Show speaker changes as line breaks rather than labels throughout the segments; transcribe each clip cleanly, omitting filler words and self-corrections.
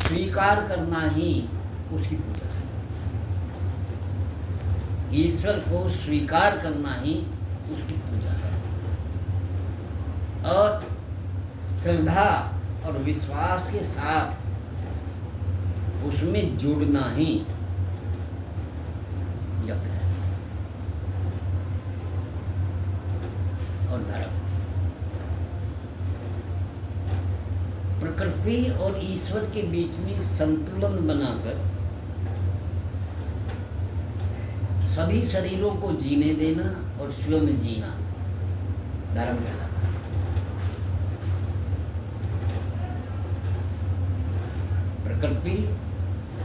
स्वीकार करना ही उसकी पूजा है। ईश्वर को स्वीकार करना ही उसकी पूजा है। और श्रद्धा और विश्वास के साथ उसमें जुड़ना ही जप है और धर्म। प्रकृति और ईश्वर के बीच में संतुलन बनाकर सभी शरीरों को जीने देना और स्वयं जीना धर्म कहलाता है। प्रकृति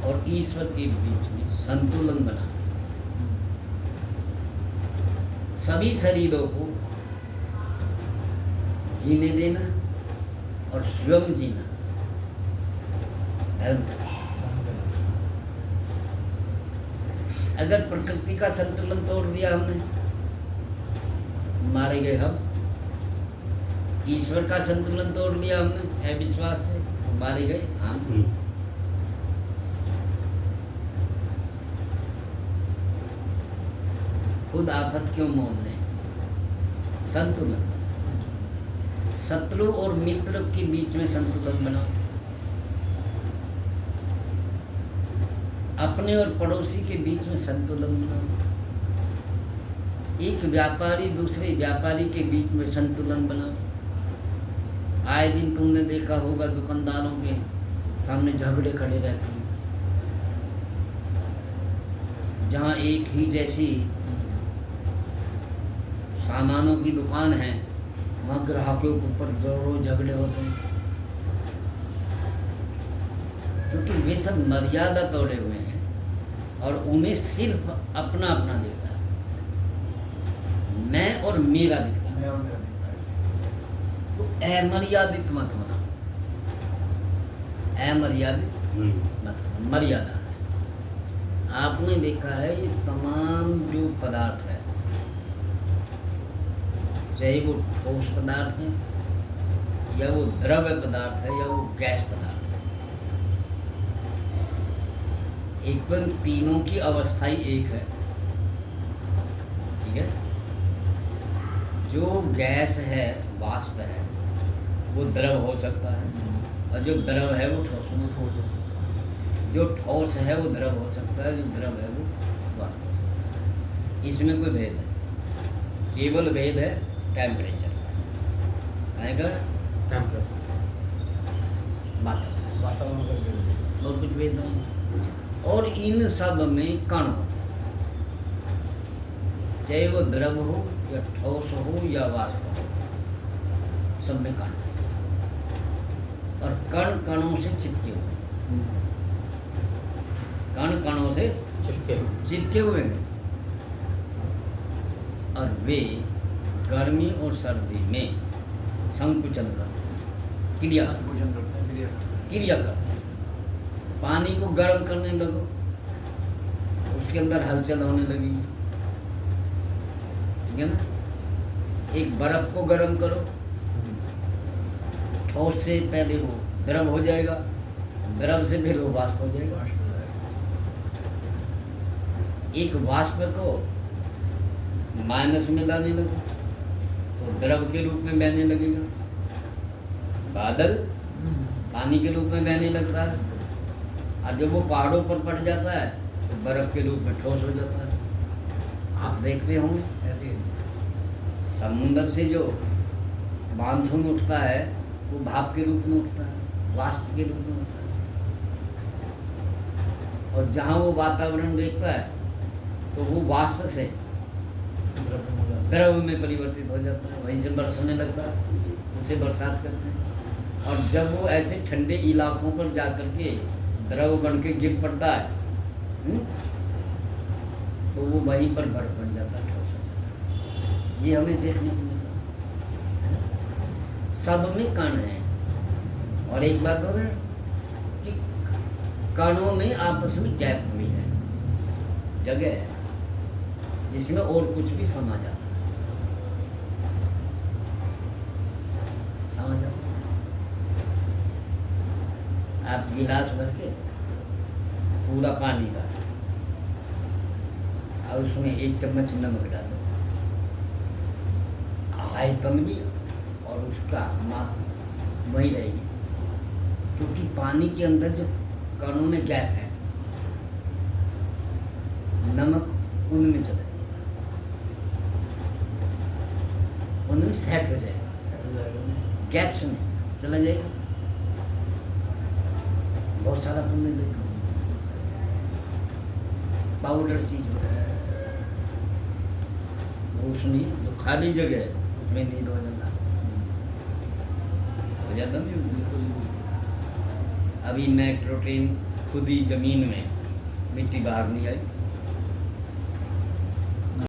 और ईश्वर के बीच में संतुलन बनाना, सभी शरीरों को जीने देना और स्वयं जीना धर्म। अगर प्रकृति का संतुलन तोड़ दिया हमने, मारे गए हम। ईश्वर का संतुलन तोड़ दिया हमने अविश्वास से, मारे गए हम। खुद आफत क्यों मोल लें? संतुलन। शत्रु और मित्र के बीच में संतुलन बनाओ, अपने और पड़ोसी के बीच में संतुलन बनाओ, एक व्यापारी दूसरे व्यापारी के बीच में संतुलन बनाओ। आए दिन तुमने देखा होगा दुकानदारों के सामने झगड़े खड़े रहते हैं। जहाँ एक ही जैसी सामानों की दुकान है, वहाँ ग्राहकों के ऊपर जोरों झगड़े होते हैं, क्योंकि वे सब मर्यादा तोड़े हुए हैं और उन्हें सिर्फ अपना अपना दिखता है, मैं और मेरा दिखता है। तो अमर्यादित मत होना, अमर्यादित मत, मर्यादा है। आपने देखा है ये तमाम जो पदार्थ है, चाहे वो ठोस पदार्थ है या वो द्रव्य पदार्थ है या वो गैस पदार्थ है, एकदम तीनों की अवस्था ही एक है। ठीक है, जो गैस है, वाष्प है, वो द्रव हो सकता है, और जो द्रव है वो ठोस हो सकता है। जो ठोस है वो द्रव हो सकता है, जो द्रव है वो वाष्प हो सकता है। इसमें कोई भेद है, केवल भेद है टेम्परेचर आएगा, वातावरण का, और कुछ भेद नहीं। और इन सब में कण होते हैं, चाहे वो द्रव हो या ठोस हो या वाष्प हो, सब में कण। और कण कणों से चिपके हुए, कण कणों से चिपके हुए हैं, और वे गर्मी और सर्दी में संकुचन करते हैं, क्रिया करते हैं। पानी को गर्म करने लगो, उसके अंदर हलचल होने लगेगी। ठीक है ना। एक बर्फ को गर्म करो, ठोस से पहले वो द्रव हो जाएगा, द्रव से फिर वो वाष्प हो जाएगा। एक वाष्प को माइनस में डालने लगो तो द्रव के रूप में बहने लगेगा। बादल पानी के रूप में बहने लगता है, और जब वो पहाड़ों पर पड़ जाता है तो बर्फ के रूप में ठोस हो जाता है। आप देखते होंगे ऐसे समुद्र से जो मानसून उठता है वो भाप के रूप में उठता है, वाष्प के रूप में उठता है। और जहाँ वो वातावरण देखता है तो वो वाष्प से द्रव में परिवर्तित हो जाता है, वहीं से बरसने लगता है, उसे बरसात करते हैं। और जब वो ऐसे ठंडे इलाकों पर जा कर के द्रव बन के गिर पड़ता है, तो वो वहीं पर बर्फ बन जाता है, ठोस हो जाता है। ये हमें देखने को मिलता है। सब में कण है। और एक बात और है कि कणों में आपस में गैप भी है, जगह है जिसमें और कुछ भी समा जाता है। आप गिलास भर के पूरा पानी का, और उसमें 1 चम्मच नमक डालो, हाईपन भी, और उसका माप वही रहेगी, क्योंकि पानी के अंदर जो कणों में गैप है, नमक उनमें चला जाएगा, उनमें सेट हो जाएगा, गैप से नहीं चला जाएगा। बहुत सारा तुमने देखा पाउडर चीज होता है, वो उसमें जो खाली जगह है उसमें नींद हो जाता नहीं बिल्कुल। अभी नाइट्रोजन खुद ही जमीन में, मिट्टी बाहर नहीं आई,